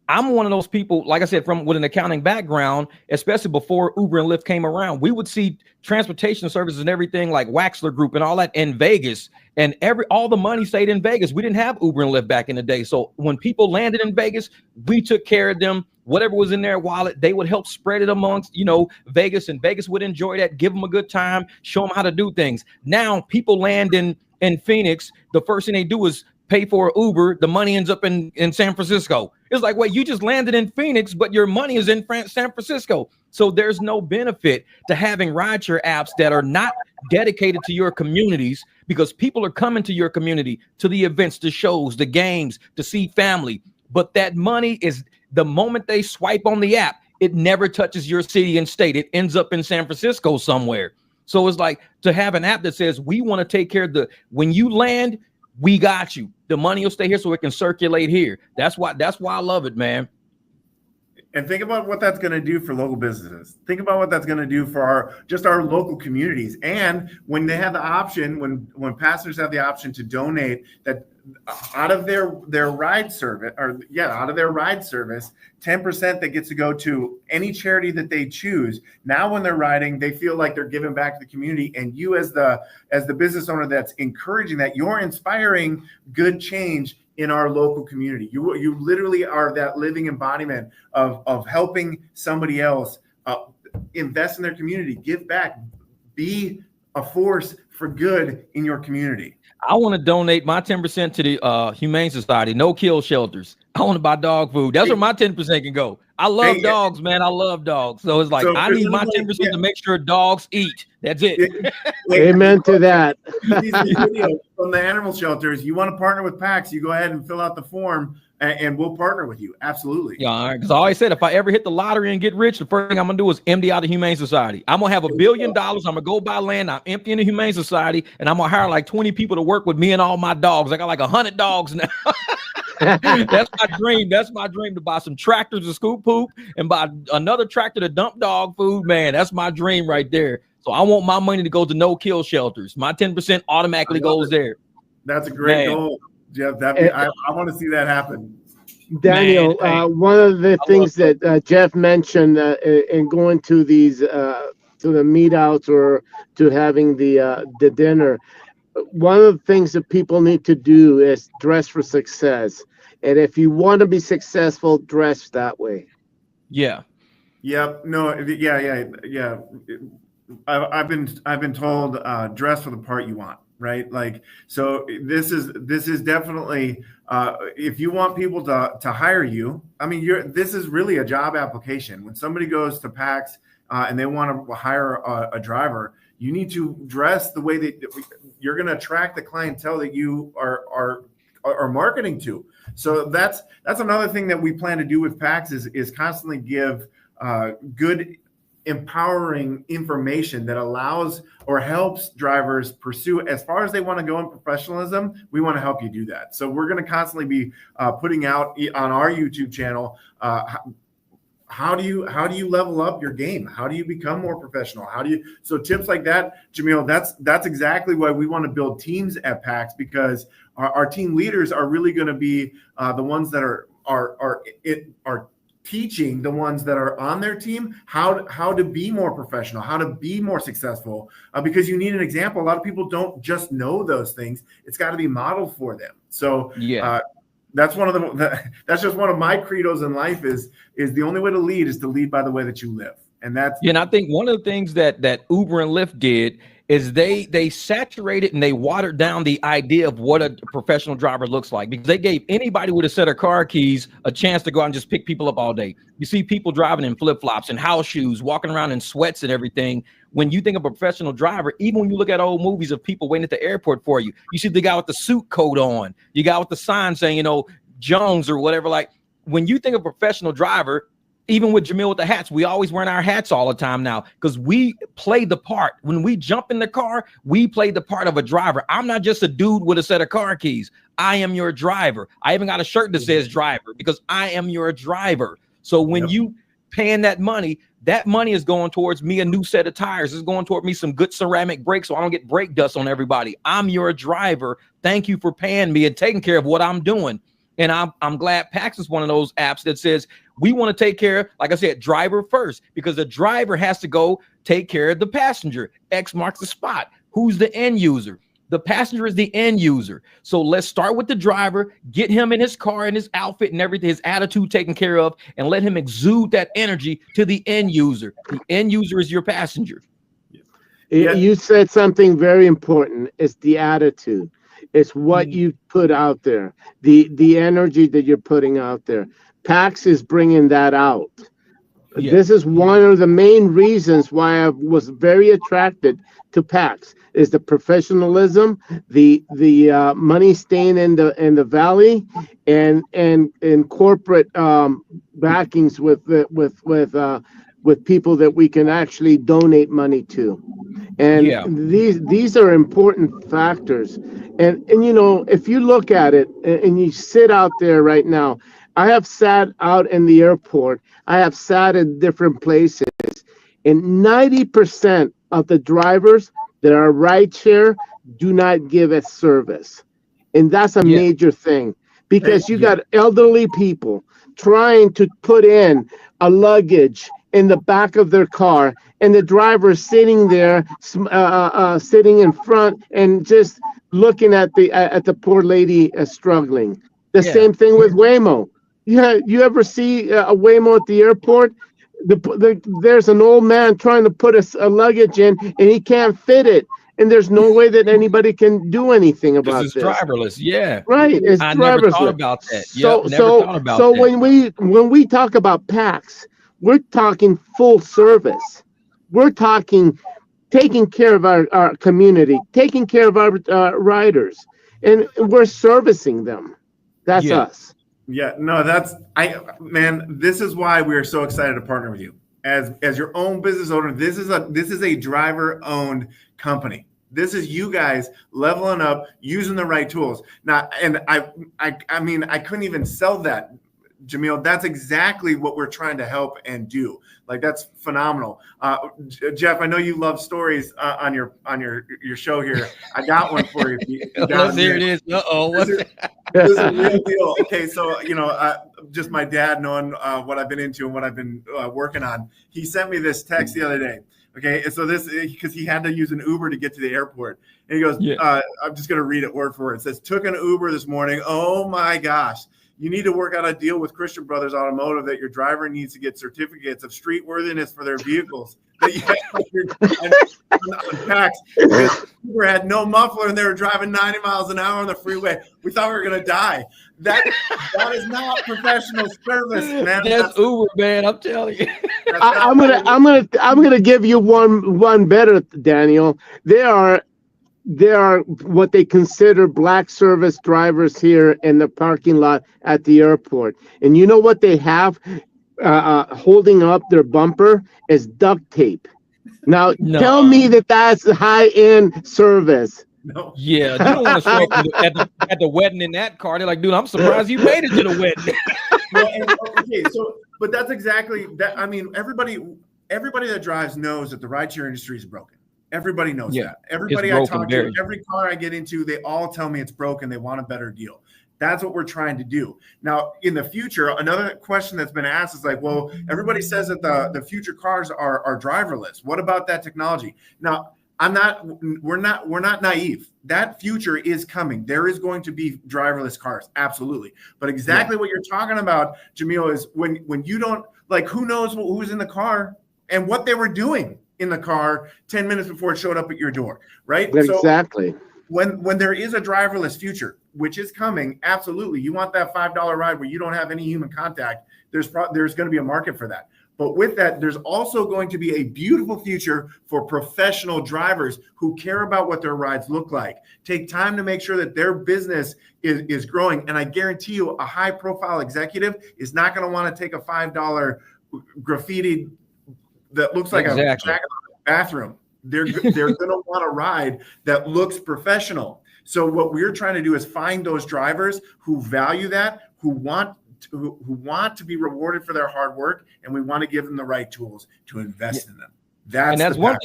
I'm one of those people, like I said, with an accounting background, especially before Uber and Lyft came around, we would see transportation services and everything like Waxler Group and all that in Vegas, and all the money stayed in Vegas. We didn't have Uber and Lyft back in the day. So when people landed in Vegas, we took care of them. Whatever was in their wallet, they would help spread it amongst, Vegas, and Vegas would enjoy that, give them a good time, show them how to do things. Now people land in Phoenix, the first thing they do is pay for Uber. The money ends up in San Francisco. It's like, wait, you just landed in Phoenix, but your money is in San Francisco. So there's no benefit to having rideshare apps that are not dedicated to your communities, because people are coming to your community, to the events, the shows, the games, to see family. But that money The moment they swipe on the app, it never touches your city and state. It ends up in San Francisco somewhere. So it's like to have an app that says we want to take care of when you land, we got you. The money will stay here so it can circulate here. That's why I love it, man. And think about what that's going to do for local businesses. Think about what that's going to do for our local communities. And when they have the option, when passengers have the option to donate that out of their ride service, out of their ride service, 10% that gets to go to any charity that they choose. Now, when they're riding, they feel like they're giving back to the community. And you, as the business owner that's encouraging that, you're inspiring good change in our local community. You literally are that living embodiment of helping somebody else invest in their community, give back, be a force for good in your community. I want to donate my 10% to the Humane Society, no kill shelters. I want to buy dog food. That's where my 10% can go. I love dogs, man. I love dogs. So it's like, I need my 10% to make sure dogs eat. That's it. Amen to that. From the animal shelters, you want to partner with PAX, you go ahead and fill out the form and we'll partner with you. Absolutely. Yeah, all right. Because I always said, if I ever hit the lottery and get rich, the first thing I'm going to do is empty out the Humane Society. I'm going to have $1 billion. I'm going to go buy land. I'm emptying the Humane Society, and I'm going to hire like 20 people to work with me and all my dogs. I got like 100 dogs now. That's my dream. That's my dream, to buy some tractors to scoop poop and buy another tractor to dump dog food. Man, that's my dream right there. So I want my money to go to no kill shelters. My 10% automatically goes there. That's a great goal, Jeff. I want to see that happen. Daniel, one of the things that Jeff mentioned in going to these to the meetouts or to having the dinner, one of the things that people need to do is dress for success. And if you want to be successful, dress that way. Yeah. Yep. No. Yeah. I've been told dress for the part you want. Right. Like, so this is definitely if you want people to hire you. I mean, this is really a job application. When somebody goes to PAX and they want to hire a driver, you need to dress the way that you're going to attract the clientele that you are marketing to. So that's another thing that we plan to do with PAX is constantly give good, empowering information that allows or helps drivers pursue as far as they want to go in professionalism. We want to help you do that. So we're going to constantly be putting out on our YouTube channel how do you level up your game? How do you become more professional? So tips like that, Jamil, that's exactly why we want to build teams at PAX, because our team leaders are really going to be the ones that are teaching the ones that are on their team how to be more professional, how to be more successful, because you need an example. A lot of people don't just know those things. It's got to be modeled for them. So that's that's just one of my credos in life is the only way to lead is to lead by the way that you live. And that's and I think one of the things that Uber and Lyft did is they saturated and they watered down the idea of what a professional driver looks like, because they gave anybody with a set of car keys a chance to go out and just pick people up all day. You see people driving in flip-flops and house shoes, walking around in sweats and everything. When you think of a professional driver, even when you look at old movies of people waiting at the airport for you, you see the guy with the suit coat on, you got with the sign saying, Jones or whatever. Like, when you think of a professional driver, even with Jamil with the hats, we always wearing our hats all the time now because we play the part. When we jump in the car, we play the part of a driver. I'm not just a dude with a set of car keys. I am your driver. I even got a shirt that says driver because I am your driver. So when you paying that money is going towards me a new set of tires. It's going toward me some good ceramic brakes so I don't get brake dust on everybody. I'm your driver. Thank you for paying me and taking care of what I'm doing. And I'm glad PAX is one of those apps that says we want to take care, like I said, driver first, because the driver has to go take care of the passenger. X marks the spot. Who's the end user? The passenger is the end user. So let's start with the driver, get him in his car and his outfit and everything, his attitude taken care of, and let him exude that energy to the end user. The end user is your passenger. You said something very important. It's the attitude. It's what you put out there, the energy that you're putting out there. PAX is bringing that out. Yeah. This is one of the main reasons why I was very attracted to PAX is the professionalism, the money staying in the valley, and corporate backings with people that we can actually donate money to. And Yeah. these are important factors. And if you look at it and you sit out there right now, I have sat out in the airport, I have sat in different places, and 90% of the drivers that are rideshare do not give a service. And that's a major thing, because you got elderly people trying to put in a luggage in the back of their car, and the driver sitting there, sitting in front and just looking at the poor lady struggling. The same thing with Waymo. Yeah, you ever see a Waymo at the airport? There's an old man trying to put a luggage in, and he can't fit it. And there's no way that anybody can do anything about It's this. driverless. Yeah. Right. It's I driverless. never thought about that. So, never thought about that. when we talk about PAX, we're talking full service. We're talking taking care of our community, taking care of our riders, and we're servicing them. That's us. Yeah, no, man, this is why we are so excited to partner with you. As your own business owner, this is a driver-owned company. This is you guys leveling up, using the right tools. Now, and I mean, I couldn't even sell that, Jamil. That's exactly what we're trying to help and do. Like, that's phenomenal. Jeff, I know you love stories on your show here. I got one for you. There it is. This is a real deal. Okay, so just my dad knowing what I've been into and what I've been working on. He sent me this text the other day. Okay, so this, because he had to use an Uber to get to the airport, and he goes, I'm just gonna read it word for word. It says, took an Uber this morning. Oh my gosh. You need to work out a deal with Christian Brothers Automotive that your driver needs to get certificates of street worthiness for their vehicles. That you on PAX. Uber had no muffler and they were driving 90 miles an hour on the freeway. We thought we were gonna die. That is not professional service, man. That's Uber, man. I'm telling you. I'm gonna give you one better, Daniel. There are what they consider black service drivers here in the parking lot at the airport. And you know what they have holding up their bumper is duct tape. Now, tell me that's high-end service. No. Yeah, you don't want to show up at the wedding in that car. They're like, dude, I'm surprised you made it to the wedding. Okay, but that's exactly that. I mean, everybody that drives knows that the rideshare industry is broken. Everybody knows that. Everybody I talk to, every car I get into, they all tell me it's broken. They want a better deal. That's what we're trying to do. Now, in the future, another question that's been asked is like, well, everybody says that the future cars are driverless. What about that technology? Now, we're not naive. That future is coming. There is going to be driverless cars. Absolutely. But exactly what you're talking about, Jamil, is when you don't, like, who knows who's in the car and what they were doing in the car 10 minutes before it showed up at your door, right? Exactly. So when there is a driverless future, which is coming, absolutely, you want that $5 ride where you don't have any human contact. There's going to be a market for that. But with that, there's also going to be a beautiful future for professional drivers who care about what their rides look like, take time to make sure that their business is growing. And I guarantee you, a high-profile executive is not going to want to take a $5 graffiti that looks like a jacket in the bathroom. They're going to want a ride that looks professional. So what we're trying to do is find those drivers who value that, who want to be rewarded for their hard work, and we want to give them the right tools to invest in them. That's one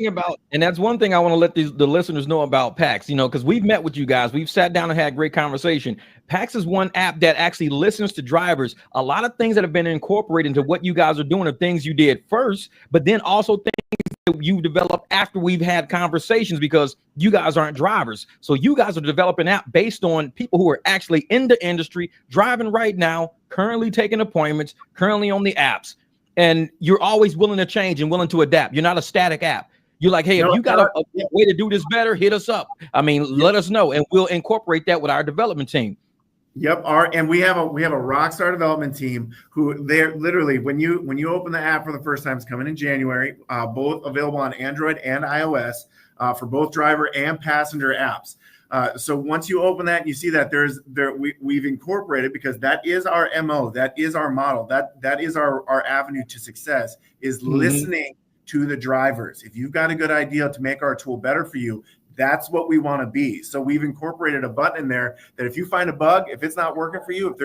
thing I want to let the listeners know about PAX, because we've met with you guys. We've sat down and had great conversation. PAX is one app that actually listens to drivers. A lot of things that have been incorporated into what you guys are doing are things you did first, but then also things that you developed after we've had conversations, because you guys aren't drivers. So you guys are developing an app based on people who are actually in the industry, driving right now, currently taking appointments, currently on the apps. And you're always willing to change and willing to adapt. You're not a static app. You're like, hey, if you got a way to do this better, hit us up. I mean, let us know, and we'll incorporate that with our development team. Yep. And we have a rock star development team who they're literally when you open the app for the first time, it's coming in January, both available on Android and iOS for both driver and passenger apps. So once you open that, you see that we've incorporated, because that is our MO, that is our model, that is our avenue to success, is listening to the drivers. If you've got a good idea to make our tool better for you, that's what we want to be. So we've incorporated a button in there that if you find a bug, if it's not working for you, if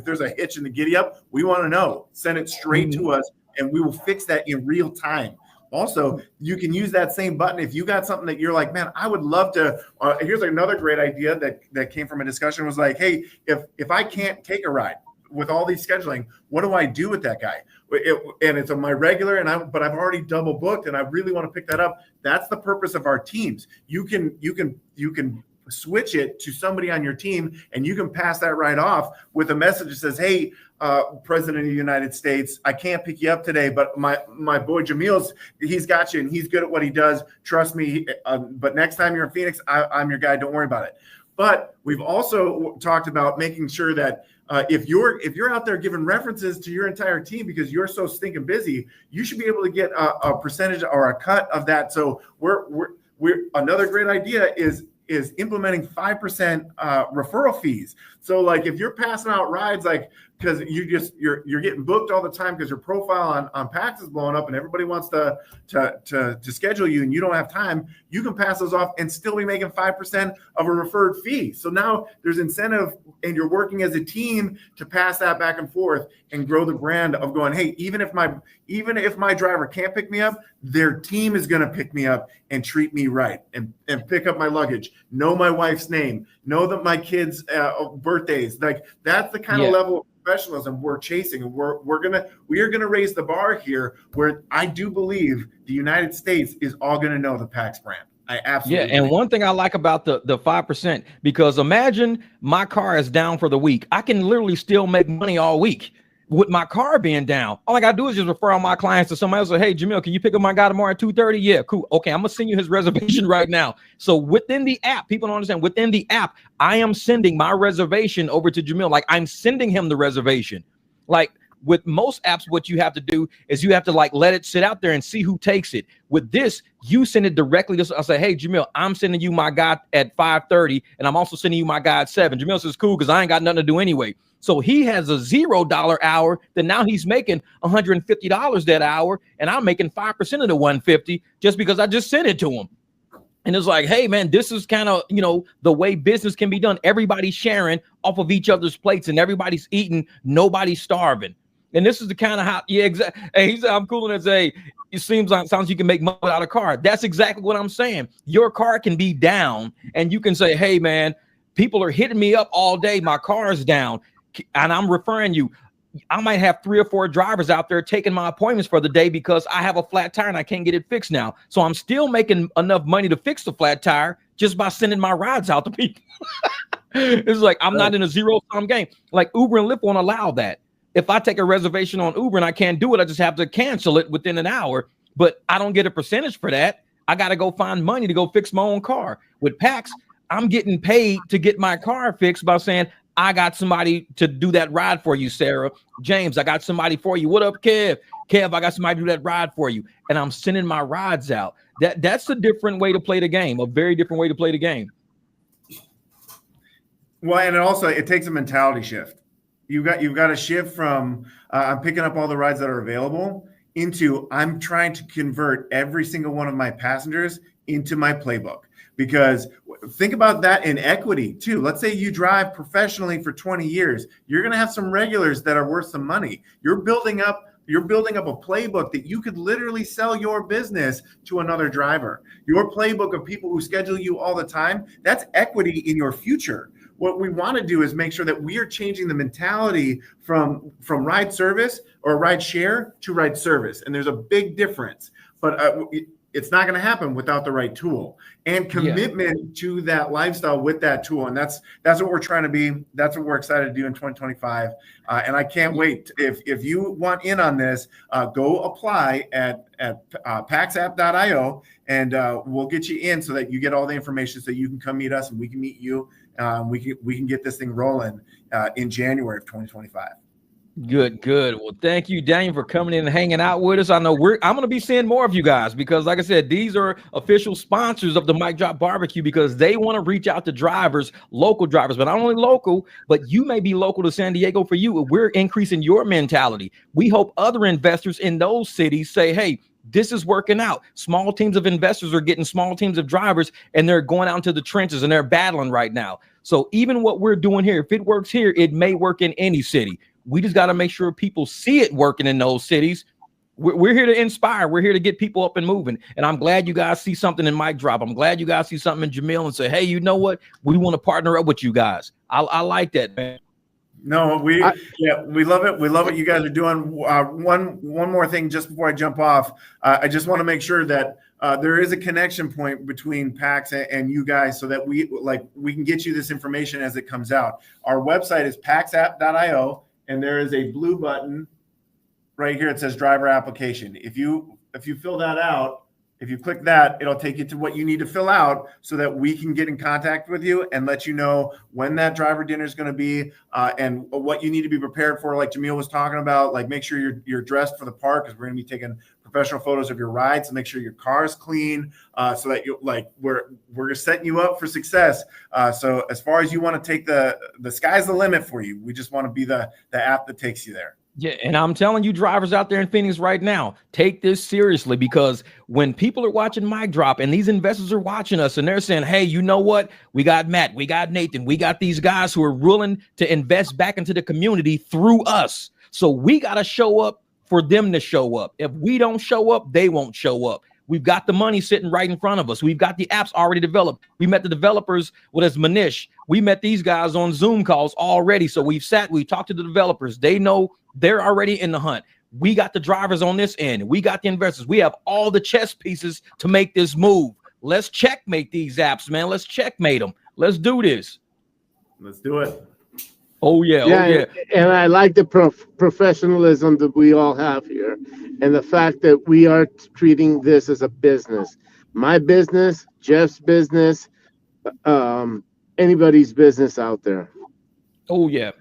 there's a hitch in the giddy up, we want to know. Send it straight to us, and we will fix that in real time. Also, you can use that same button if you got something that you're like, man, I would love to. Here's another great idea that came from a discussion, was like, hey, if I can't take a ride with all these scheduling, what do I do with that guy? And it's on my regular, but I've already double booked, and I really want to pick that up. That's the purpose of our teams. You can switch it to somebody on your team, and you can pass that ride off with a message that says, hey, President of the United States, I can't pick you up today, but my boy Jamil's, he's got you, and he's good at what he does. Trust me. But next time you're in Phoenix, I'm your guy. Don't worry about it. But we've also talked about making sure that if you're out there giving references to your entire team because you're so stinking busy, you should be able to get a percentage or a cut of that. So we're another great idea is implementing 5% referral fees. So like if you're passing out rides, like because you're getting booked all the time because your profile on PAX is blowing up and everybody wants to schedule you and you don't have time, you can pass those off and still be making 5% of a referred fee. So now there's incentive, and you're working as a team to pass that back and forth and grow the brand of going, hey, even if my driver can't pick me up, their team is going to pick me up and treat me right and pick up my luggage, know my wife's name, know that my kids' birthdays. Like that's the kind of level of professionalism we're chasing, and we are gonna raise the bar here, where I do believe the United States is all gonna know the PAX brand. I absolutely and one thing I like about the 5%, because imagine my car is down for the week, I can literally still make money all week with my car being down. All I gotta do is just refer all my clients to somebody else. Like, hey, Jamil, can you pick up my guy tomorrow at 2:30? Yeah, cool. Okay, I'm gonna send you his reservation right now. So within the app, people don't understand. Within the app, I am sending my reservation over to Jamil. Like I'm sending him the reservation. Like with most apps, what you have to do is you have to like let it sit out there and see who takes it. With this, you send it directly. I'll say, hey, Jamil, I'm sending you my guy at 5:30, and I'm also sending you my guy at 7. Jamil says, cool, because I ain't got nothing to do anyway. So he has a $0 hour, then now he's making $150 that hour, and I'm making 5% of the 150 just because I just sent it to him. And it's like, hey, man, this is kind of, the way business can be done. Everybody's sharing off of each other's plates, and everybody's eating. Nobody's starving. And this is the kind of how, exactly. Hey, he said, I'm cool and say, it sounds you can make money without a car. That's exactly what I'm saying. Your car can be down, and you can say, hey, man, people are hitting me up all day. My car is down. And I'm referring you. I might have 3 or 4 drivers out there taking my appointments for the day because I have a flat tire and I can't get it fixed now. So I'm still making enough money to fix the flat tire just by sending my rides out to people. It's like I'm not in a zero-sum game. Like Uber and Lyft won't allow that. If I take a reservation on Uber and I can't do it, I just have to cancel it within an hour. But I don't get a percentage for that. I got to go find money to go fix my own car. With PAX, I'm getting paid to get my car fixed by saying, I got somebody to do that ride for you, Sarah. James, I got somebody for you. What up, Kev? Kev, I got somebody to do that ride for you. And I'm sending my rides out. That's a different way to play the game, a very different way to play the game. Well, and it takes a mentality shift. You've got to shift from I'm picking up all the rides that are available into I'm trying to convert every single one of my passengers into my playbook. Because think about that in equity too. Let's say you drive professionally for 20 years. You're going to have some regulars that are worth some money. You're building up a playbook that you could literally sell your business to another driver. Your playbook of people who schedule you all the time, that's equity in your future. What we want to do is make sure that we are changing the mentality from ride service or ride share to ride service. And there's a big difference. But it's not going to happen without the right tool and commitment to that lifestyle with that tool. And that's what we're trying to be. That's what we're excited to do in 2025. And I can't wait. If you want in on this, go apply at paxapp.io, and we'll get you in so that you get all the information so you can come meet us and we can meet you. we can get this thing rolling in January of 2025. Good. Well, thank you, Daniel, for coming in and hanging out with us. I know I'm going to be seeing more of you guys because, like I said, these are official sponsors of the Mic Drop Barbecue because they want to reach out to drivers, local drivers, but not only local, but you may be local to San Diego. For you, we're increasing your mentality. We hope other investors in those cities say, hey, this is working out. Small teams of investors are getting small teams of drivers, and they're going out into the trenches and they're battling right now. So even what we're doing here, if it works here, it may work in any city. We just got to make sure people see it working in those cities. We're here to inspire. We're here to get people up and moving. And I'm glad you guys see something in Mic Drop. I'm glad you guys see something in Jamil and say, hey, you know what? We want to partner up with you guys. I like that, man. No, we love it. We love what you guys are doing. One more thing just before I jump off. I just want to make sure that there is a connection point between PAX and you guys so that we can get you this information as it comes out. Our website is paxapp.io. And there is a blue button right here. It says driver application. If you fill that out, if you click that, it'll take you to what you need to fill out so that we can get in contact with you and let you know when that driver dinner is going to be and what you need to be prepared for. Like Jamil was talking about, like make sure you're dressed for the park because we're going to be taking professional photos of your rides. So make sure your car is clean so that we're setting you up for success. So as far as you want to take the sky's the limit for you. We just want to be the app that takes you there. Yeah, and I'm telling you drivers out there in Phoenix right now, take this seriously because when people are watching Mic Drop and these investors are watching us and they're saying, hey, you know what? We got Matt, we got Nathan, we got these guys who are willing to invest back into the community through us. So we got to show up for them to show up. If we don't show up, they won't show up. We've got the money sitting right in front of us. We've got the apps already developed. We met the developers as Manish. We met these guys on Zoom calls already. So we talked to the developers. They know they're already in the hunt. We got the drivers on this end. We got the investors. We have all the chess pieces to make this move. Let's checkmate these apps, man. Let's checkmate them. Let's do this. Let's do it. Oh, yeah. And I like the professionalism that we all have here and the fact that we are treating this as a business. My business, Jeff's business, anybody's business out there. Oh, yeah.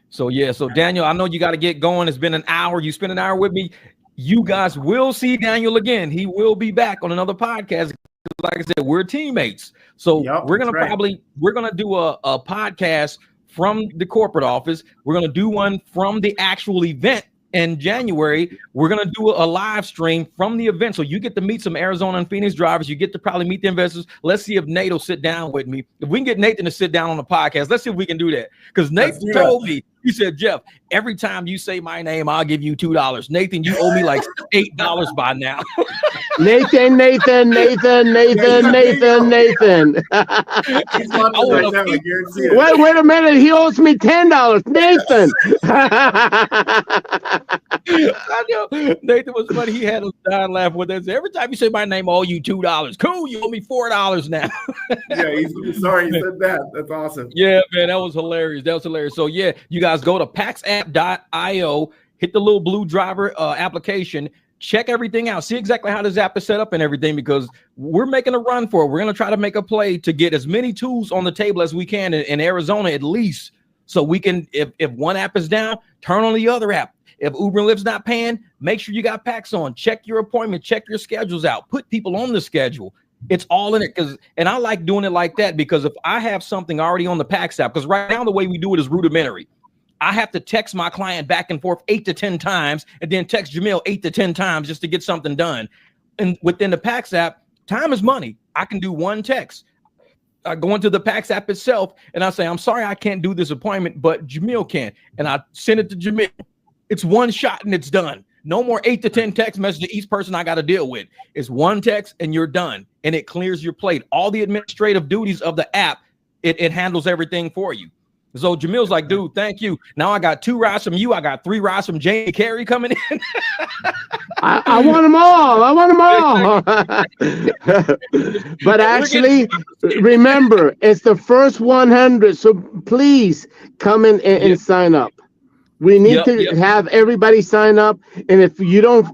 So Daniel, I know you got to get going. It's been an hour. You spent an hour with me. You guys will see Daniel again. He will be back on another podcast. Like I said, we're teammates. So we're going to do a podcast from the corporate office. We're going to do one from the actual event in January. We're going to do a live stream from the event. So you get to meet some Arizona and Phoenix drivers. You get to probably meet the investors. Let's see if Nate will sit down with me. If we can get Nathan to sit down on the podcast, let's see if we can do that. Because Nathan told me, he said, Jeff, every time you say my name, I'll give you $2. Nathan, you owe me like $8 by now. Nathan. Wait a minute. He owes me $10. Nathan. I know. Nathan was funny. He had us dying laughing with us. Every time you say my name, I owe you $2. Cool. You owe me $4 now. Yeah, he's sorry he said that. That's awesome. Yeah, man. That was hilarious. So, yeah, you guys go to paxapp.io, hit the little blue driver application, check everything out, see exactly how this app is set up and everything, because we're making a run for it. We're going to try to make a play to get as many tools on the table as we can in Arizona, at least, so we can, if one app is down, turn on the other app. If Uber and Lyft's not paying, make sure you got PAX on. Check your appointment, check your schedules out, put people on the schedule. It's all in it. And I like doing it like that because if I have something already on the PAX app, because right now the way we do it is rudimentary. I have to text my client back and forth 8 to 10 times and then text Jamil 8 to 10 times just to get something done. And within the PAX app, time is money. I can do one text. I go into the PAX app itself and I say, I'm sorry, I can't do this appointment, but Jamil can. And I send it to Jamil. It's one shot and it's done. No more 8 to 10 text messages to each person I got to deal with. It's one text and you're done. And it clears your plate. All the administrative duties of the app, it handles everything for you. So Jamil's like, dude, thank you. Now I got 2 rides from you. I got 3 rides from Jamie Carey coming in. I want them all. But actually, remember, it's the first 100. So please come in and sign up. We need to have everybody sign up. And if you don't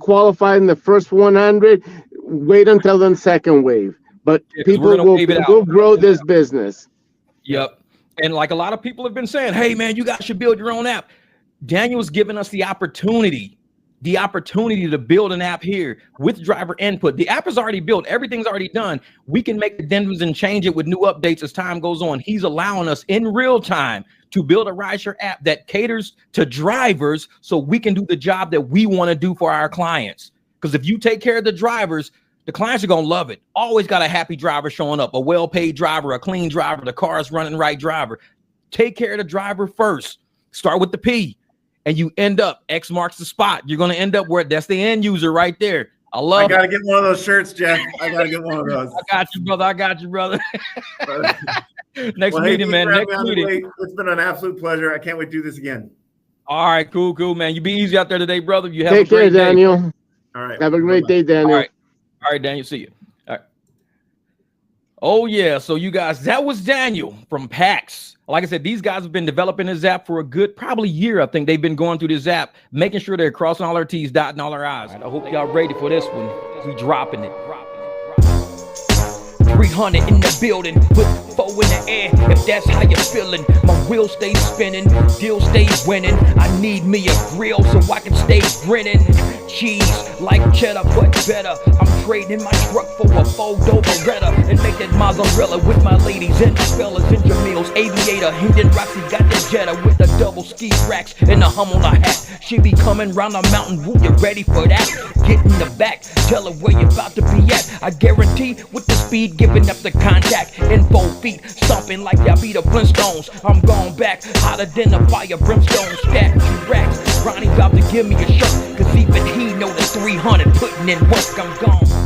qualify in the first 100, wait until the second wave. But people will grow this business. Yep. And like a lot of people have been saying, hey man, you guys should build your own app. Daniel's given us the opportunity to build an app here with driver input. The app is already built. Everything's already done. We can make addendums and change it with new updates as time goes on. He's allowing us in real time to build a rideshare app that caters to drivers so we can do the job that we want to do for our clients. Because if you take care of the drivers, the clients are going to love it. Always got a happy driver showing up, a well-paid driver, a clean driver, the car is running right driver. Take care of the driver first. Start with the P, and you end up, X marks the spot. You're going to end up where that's the end user right there. I got to get one of those shirts, Jeff. I got to get one of those. I got you, brother. Next meeting, man. Next meeting. It's been an absolute pleasure. I can't wait to do this again. All right, cool, man. You be easy out there today, brother. You have Take a great care, Daniel. Day. All right. Have a great day, Daniel. All right, Daniel. See you. All right. Oh, yeah. So you guys, that was Daniel from PAX. Like I said, these guys have been developing this app for a good probably year. I think they've been going through this app, making sure they're crossing all our T's, dotting all our I's. Right, I hope y'all ready for this one. We dropping it. 300 in the building with 4 in the air. If that's how you're feeling, my wheel stays spinning, deal stays winning. I need me a grill so I can stay grinning. Cheese like cheddar, but better. I'm trading my truck for a 4-door Beretta and make that mozzarella with my ladies and my fellas in Jamil's Aviator. Hendon Roxy got that Jetta with the double ski racks and a hum on her hat. She be coming round the mountain. Woo, you ready for that? Get in the back, tell her where you about to be at. I guarantee with the speed, giving up the contact in 4 feet, stomping like y'all be the Flintstones. I'm going back, hotter than a fire brimstone. Stack 2 racks, Ronnie about to give me a shirt, cause even he know the 300 putting in work. I'm gone.